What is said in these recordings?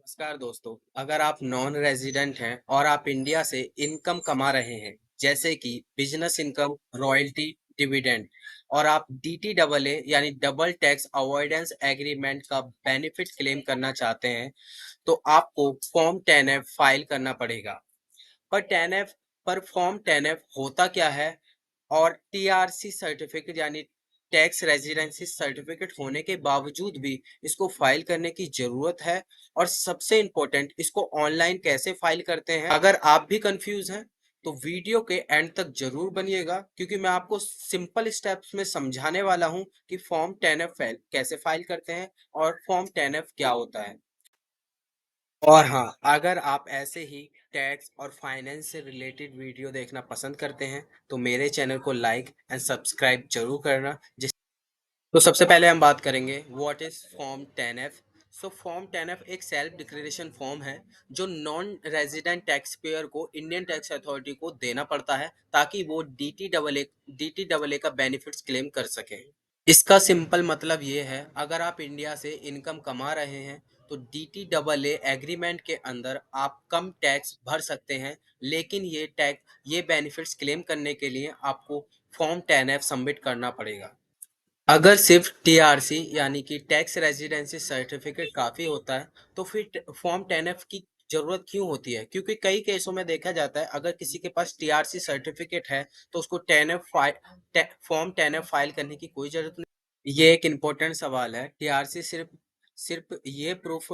नमस्कार दोस्तों। अगर आप नॉन रेजिडेंट हैं और आप इंडिया से इनकम कमा रहे हैं, जैसे कि बिजनेस इनकम, रॉयल्टी, डिविडेंड, और आप डीटी डबल ए यानी डबल टैक्स अवॉइडेंस एग्रीमेंट का बेनिफिट क्लेम करना चाहते हैं, तो आपको फॉर्म 10F फाइल करना पड़ेगा। पर 10F पर फॉर्म 10F होता क्या है, और टीआरसी सर्टिफिकेट यानी टैक्स रेजिडेंसी सर्टिफिकेट होने के बावजूद भी इसको फाइल करने की जरूरत है, और सबसे इम्पोर्टेंट, इसको ऑनलाइन कैसे फाइल करते हैं। अगर आप भी कंफ्यूज हैं तो वीडियो के एंड तक जरूर बनिएगा, क्योंकि मैं आपको सिंपल स्टेप्स में समझाने वाला हूं कि फॉर्म 10F कैसे फाइल करते हैं और फॉर्म 10F क्या होता है। और हाँ, अगर आप ऐसे ही टैक्स और फाइनेंस से रिलेटेड वीडियो देखना पसंद करते हैं तो मेरे चैनल को लाइक एंड सब्सक्राइब जरूर करना। जिस तो सबसे पहले हम बात करेंगे what is form 10F। So form 10F एक सेल्फ डिक्लेरेशन फॉर्म है जो नॉन रेजिडेंट टैक्स पेयर को इंडियन टैक्स अथॉरिटी को देना पड़ता है, ताकि वो डी टी डबल ए का बेनिफिट्स क्लेम कर सके। इसका सिंपल मतलब ये है, अगर आप इंडिया से इनकम कमा रहे हैं तो DTAA एग्रीमेंट के अंदर आप कम टैक्स भर सकते हैं, लेकिन ये बेनिफिट्स क्लेम करने के लिए आपको फॉर्म 10F सबमिट करना पड़ेगा। अगर सिर्फ टीआरसी यानी कि टैक्स रेजिडेंसी सर्टिफिकेट काफ़ी होता है, तो फिर फॉर्म 10F की ज़रूरत क्यों होती है? क्योंकि कई केसों में देखा जाता है, अगर किसी के पास टीआरसी सर्टिफिकेट है तो उसको फॉर्म 10F फाइल करने की कोई ज़रूरत नहीं। ये एक इम्पोर्टेंट सवाल है। टीआरसी सिर्फ सिर्फ ये प्रूफ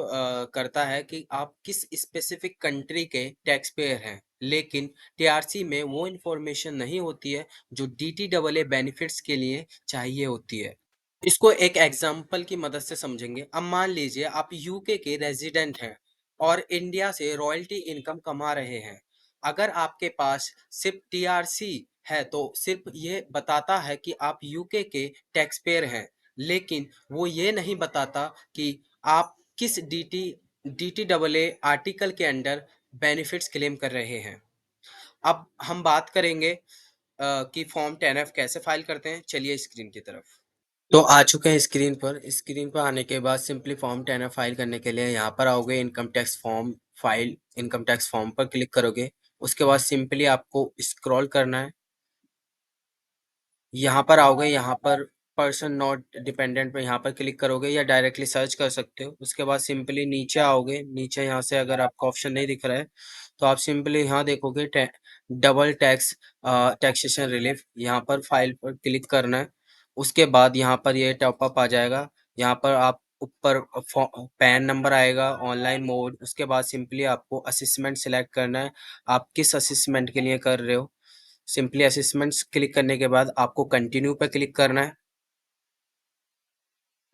करता है कि आप किस स्पेसिफिक कंट्री के टैक्स पेयर हैं, लेकिन टीआरसी में वो इंफॉर्मेशन नहीं होती है जो DTAA बेनिफिट्स के लिए चाहिए होती है। इसको एक एग्जाम्पल की मदद से समझेंगे। अब मान लीजिए आप यूके के रेजिडेंट हैं और इंडिया से रॉयल्टी इनकम कमा रहे हैं। अगर आपके पास सिर्फ टीआरसी है तो सिर्फ ये बताता है कि आप यूके के टैक्स पेयर हैं, लेकिन वो ये नहीं बताता कि आप किस डीटी AA आर्टिकल के अंडर बेनिफिट्स क्लेम कर रहे हैं। अब हम बात करेंगे कि फॉर्म 10F कैसे फाइल करते हैं। चलिए स्क्रीन की तरफ। तो आ चुके हैं स्क्रीन पर आने के बाद सिंपली फॉर्म 10 फाइल करने के लिए यहाँ पर आओगे, इनकम टैक्स फॉर्म पर क्लिक करोगे। उसके बाद सिंपली आपको स्क्रॉल करना है, यहाँ पर आओगे, यहाँ पर पर्सन नॉट डिपेंडेंट पे यहाँ पर क्लिक करोगे, या डायरेक्टली सर्च कर सकते हो। उसके बाद सिंपली नीचे आओगे, नीचे यहाँ से अगर आपको ऑप्शन नहीं दिख रहा है तो आप सिंपली यहाँ देखोगे डबल टैक्सेशन रिलीफ, यहाँ पर फाइल पर क्लिक करना है। उसके बाद यहाँ पर ये टॉपअप आ जाएगा, यहाँ पर आप ऊपर पैन नंबर आएगा, ऑनलाइन मोड। उसके बाद सिंपली आपको असेसमेंट सिलेक्ट करना है, आप किस असेसमेंट के लिए कर रहे हो। सिंपली असेसमेंट्स क्लिक करने के बाद आपको कंटिन्यू पे क्लिक करना है।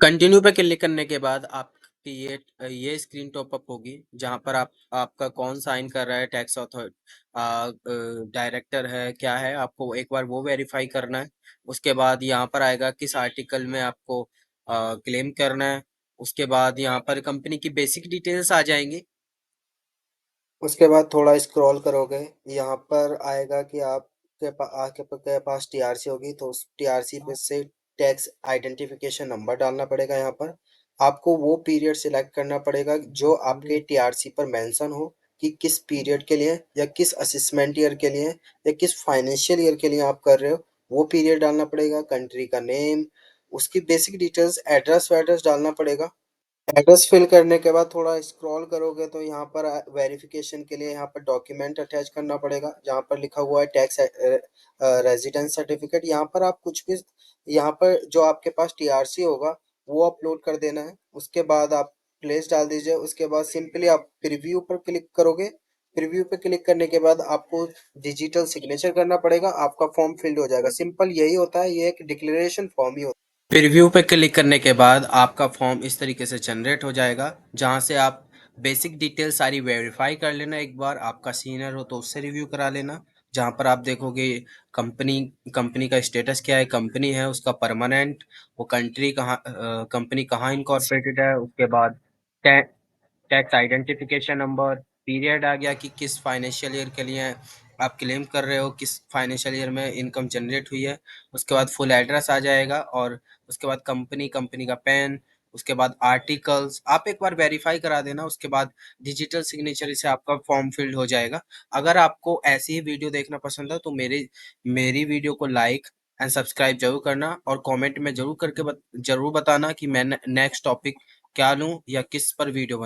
कंटिन्यू पे क्लिक करने के बाद आपकी ये स्क्रीन टॉपअप होगी, जहां पर आपका कौन साइन कर रहा है, टैक्स अथॉरिटी डायरेक्टर है क्या है, आपको एक बार वो वेरीफाई करना है। उसके बाद यहाँ पर आएगा किस आर्टिकल में आपको क्लेम करना है। उसके बाद यहाँ पर कंपनी की बेसिक डिटेल्स आ जाएंगी। उसके बाद थोड़ा स्क्रॉल करोगे, यहाँ पर आएगा कि आपके पास टीआरसी होगी, तो उस टीआरसी पे से टैक्स आइडेंटिफिकेशन नंबर डालना पड़ेगा। यहाँ पर आपको वो पीरियड सिलेक्ट करना पड़ेगा जो आपके टीआरसी पर मेंशन हो, कि किस पीरियड के लिए या किस असेसमेंट ईयर के लिए या किस फाइनेंशियल ईयर के लिए आप कर रहे हो। वो पीरियड डालना पड़ेगा, कंट्री का नेम, उसकी बेसिक डिटेल्स, एड्रेस वैड्रेस डालना पड़ेगा। एड्रेस फिल करने के बाद थोड़ा स्क्रॉल करोगे तो यहाँ पर वेरिफिकेशन के लिए यहाँ पर डॉक्यूमेंट अटैच करना पड़ेगा, जहाँ पर लिखा हुआ है टैक्स रेजिडेंस सर्टिफिकेट। यहाँ पर आप कुछ भी, यहाँ पर जो आपके पास टीआरसी होगा वो अपलोड कर देना है। उसके बाद आप प्लेस डाल दीजिए। उसके बाद सिंपली आप प्रीव्यू पर क्लिक करोगे। प्रीव्यू पे क्लिक करने के बाद आपको डिजिटल सिग्नेचर करना पड़ेगा, आपका फॉर्म फिल्ड हो जाएगा। सिंपल यही होता है, ये एक डिक्लेरेशन फॉर्म ही होता है। प्रीव्यू पे क्लिक करने के बाद आपका फॉर्म इस तरीके से जनरेट हो जाएगा, जहां से आप बेसिक डिटेल सारी वेरीफाई कर लेना। एक बार आपका सीनियर हो तो उससे रिव्यू करा लेना, जहां पर आप देखोगे कंपनी कंपनी का स्टेटस क्या है, कंपनी है उसका परमानेंट, वो कंपनी कहाँ इनकॉर्पोरेटेड है। उसके बाद टैक्स आइडेंटिफिकेशन नंबर, पीरियड आ गया कि किस फाइनेंशियल ईयर के लिए आप क्लेम कर रहे हो, किस फाइनेंशियल ईयर में इनकम जनरेट हुई है। उसके बाद फुल एड्रेस आ जाएगा, और उसके बाद कंपनी का पैन, उसके बाद आर्टिकल्स आप एक बार वेरीफाई करा देना, उसके बाद डिजिटल सिग्नेचर से आपका फॉर्म फिल्ड हो जाएगा। अगर आपको ऐसी ही वीडियो देखना पसंद है तो मेरी वीडियो को लाइक एंड सब्सक्राइब जरूर करना और कमेंट में जरूर करके जरूर बताना कि मैं नेक्स्ट टॉपिक क्या लूं या किस पर वीडियो